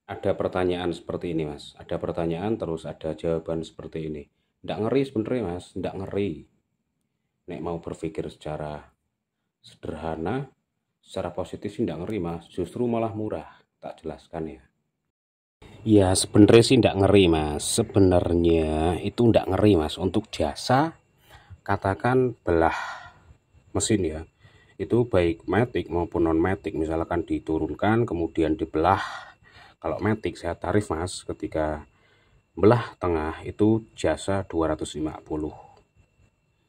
Ada pertanyaan seperti ini, Mas. Ada pertanyaan terus ada jawaban seperti ini. Nggak ngeri sebenarnya, Mas. Nggak ngeri. Nek mau berpikir secara sederhana, secara positif sih nggak ngeri, Mas. Justru malah murah. Tak jelaskan ya. Ya sebenarnya sih nggak ngeri, Mas. Sebenarnya itu nggak ngeri, Mas. Untuk jasa, katakan belah mesin ya. Itu baik matic maupun non matic, misalkan diturunkan kemudian dibelah. Kalau matic saya tarif, Mas, ketika belah tengah itu jasa 250.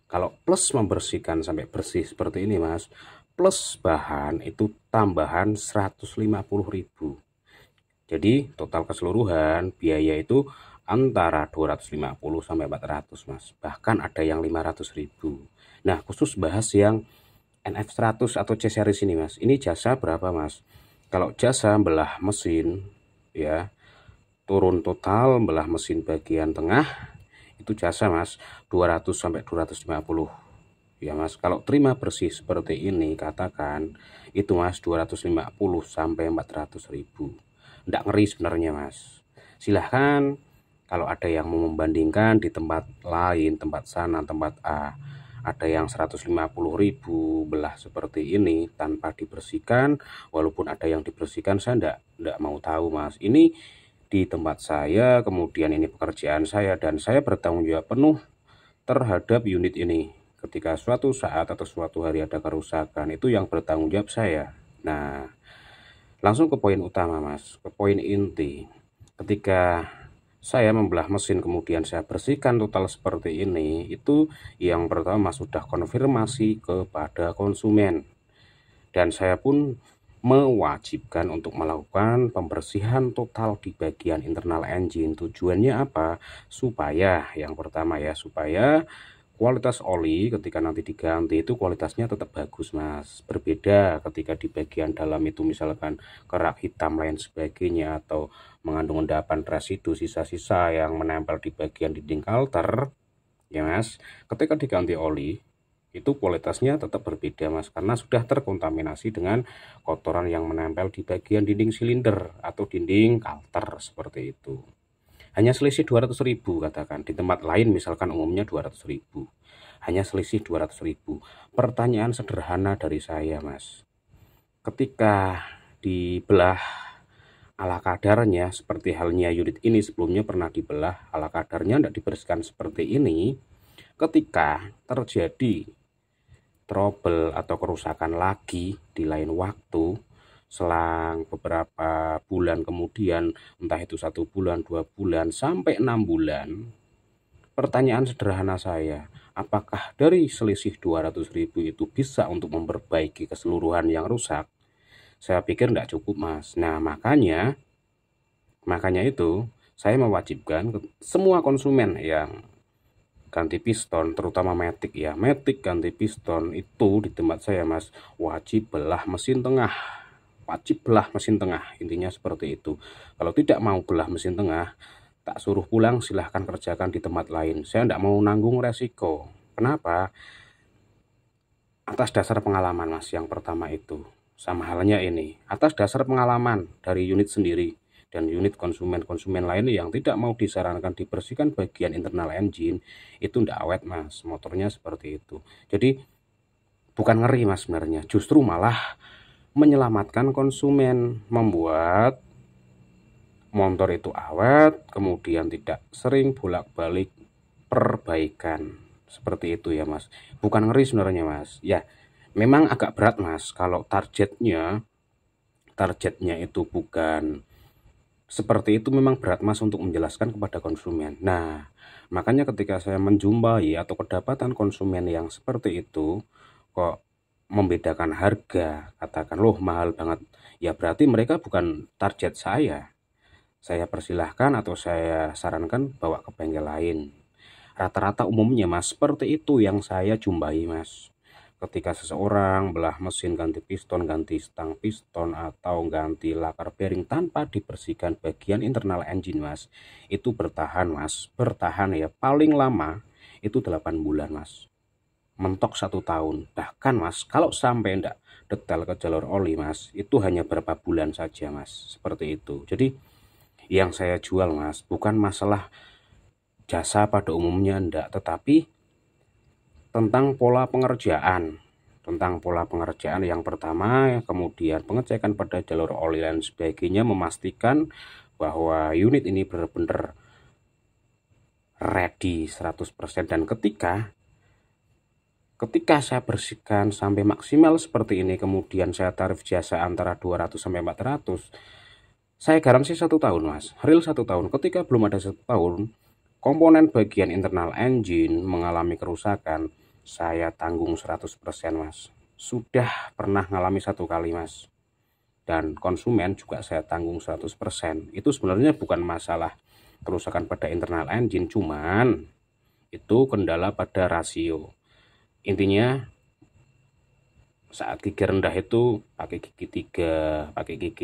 Kalau plus membersihkan sampai bersih seperti ini, Mas, plus bahan itu tambahan 150.000. Jadi total keseluruhan biaya itu antara 250 sampai 400, Mas. Bahkan ada yang 500.000. Nah, khusus bahas yang NF100 atau C series ini, Mas. Ini jasa berapa, Mas? Kalau jasa belah mesin ya, turun total belah mesin bagian tengah itu jasa, Mas, 200 sampai 250 ya, Mas. Kalau terima bersih seperti ini katakan itu, Mas, 250 sampai 400.000. Nggak ngeri sebenarnya, Mas. Silahkan kalau ada yang mau membandingkan di tempat lain, tempat sana, tempat A, ada yang 150.000 belah seperti ini tanpa dibersihkan, walaupun ada yang dibersihkan, saya enggak mau tahu, Mas. Ini di tempat saya, kemudian ini pekerjaan saya, dan saya bertanggung jawab penuh terhadap unit ini. Ketika suatu saat atau suatu hari ada kerusakan, itu yang bertanggung jawab saya. Nah, langsung ke poin utama, Mas, ke poin inti. Ketika saya membelah mesin kemudian saya bersihkan total seperti ini, itu yang pertama sudah konfirmasi kepada konsumen, dan saya pun mewajibkan untuk melakukan pembersihan total di bagian internal engine. Tujuannya apa? Supaya yang pertama ya, supaya kualitas oli ketika nanti diganti itu kualitasnya tetap bagus, Mas. Berbeda ketika di bagian dalam itu misalkan kerak hitam lain sebagainya, atau mengandung endapan residu sisa-sisa yang menempel di bagian dinding kalter ya, Mas. Ketika diganti oli itu kualitasnya tetap berbeda, Mas, karena sudah terkontaminasi dengan kotoran yang menempel di bagian dinding silinder atau dinding kalter seperti itu. Hanya selisih 200.000 katakan, di tempat lain misalkan umumnya 200.000. Hanya selisih 200.000. Pertanyaan sederhana dari saya, Mas. Ketika dibelah ala kadarnya, seperti halnya unit ini sebelumnya pernah dibelah ala kadarnya, tidak dibersihkan seperti ini, ketika terjadi trouble atau kerusakan lagi di lain waktu, selang beberapa bulan kemudian, entah itu 1 bulan, 2 bulan, sampai 6 bulan, pertanyaan sederhana saya, apakah dari selisih 200.000 itu bisa untuk memperbaiki keseluruhan yang rusak? Saya pikir tidak cukup, Mas. Nah, makanya itu saya mewajibkan semua konsumen yang ganti piston, terutama matic ya, matic ganti piston itu di tempat saya, Mas, wajib belah mesin tengah. Wajib belah mesin tengah, intinya seperti itu. Kalau tidak mau belah mesin tengah, tak suruh pulang, silahkan kerjakan di tempat lain. Saya tidak mau nanggung resiko. Kenapa? Atas dasar pengalaman, Mas, yang pertama itu. Sama halnya ini, atas dasar pengalaman dari unit sendiri dan unit konsumen-konsumen lain yang tidak mau disarankan dibersihkan bagian internal engine, itu tidak awet, Mas, motornya seperti itu. Jadi bukan ngeri, Mas, sebenarnya justru malah menyelamatkan konsumen, membuat motor itu awet, kemudian tidak sering bolak-balik perbaikan seperti itu ya, Mas. Bukan ngeri sebenarnya, Mas. Ya memang agak berat, Mas, kalau targetnya itu bukan seperti itu, memang berat, Mas, untuk menjelaskan kepada konsumen. Nah, makanya ketika saya menjumpai atau kedapatan konsumen yang seperti itu, kok membedakan harga, katakan loh mahal banget, ya berarti mereka bukan target saya. Saya persilahkan atau saya sarankan bawa ke bengkel lain. Rata-rata umumnya, Mas, seperti itu yang saya jumpai, Mas. Ketika seseorang belah mesin, ganti piston, ganti stang piston, atau ganti lakar bearing tanpa dibersihkan bagian internal engine, Mas, itu bertahan, Mas, bertahan ya, paling lama itu 8 bulan, Mas, mentok 1 tahun. Bahkan, Mas, kalau sampai enggak detail ke jalur oli, Mas, itu hanya berapa bulan saja, Mas, seperti itu. Jadi Yang saya jual mas bukan masalah jasa pada umumnya enggak, tetapi tentang pola pengerjaan. Tentang pola pengerjaan yang pertama, kemudian pengecekan pada jalur oli dan sebagainya, memastikan bahwa unit ini benar-benar ready 100%. Dan ketika saya bersihkan sampai maksimal seperti ini, kemudian saya tarif jasa antara 200 sampai 400, saya garansi 1 tahun mas, real 1 tahun. Ketika belum ada 1 tahun, komponen bagian internal engine mengalami kerusakan, saya tanggung 100% mas. Sudah pernah ngalami 1 kali mas, dan konsumen juga saya tanggung 100%. Itu sebenarnya bukan masalah kerusakan pada internal engine, cuman itu kendala pada rasio. Intinya saat gigi rendah itu pakai gigi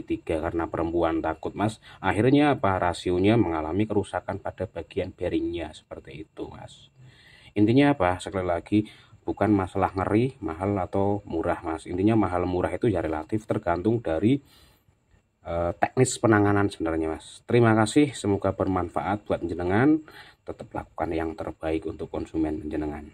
tiga karena perempuan takut mas, akhirnya apa, rasionya mengalami kerusakan pada bagian bearingnya, seperti itu mas. Intinya apa, sekali lagi, bukan masalah ngeri mahal atau murah mas. Intinya mahal murah itu ya relatif, tergantung dari teknis penanganan sebenarnya mas. Terima kasih, semoga bermanfaat buat jenengan. Tetap lakukan yang terbaik untuk konsumen jenengan.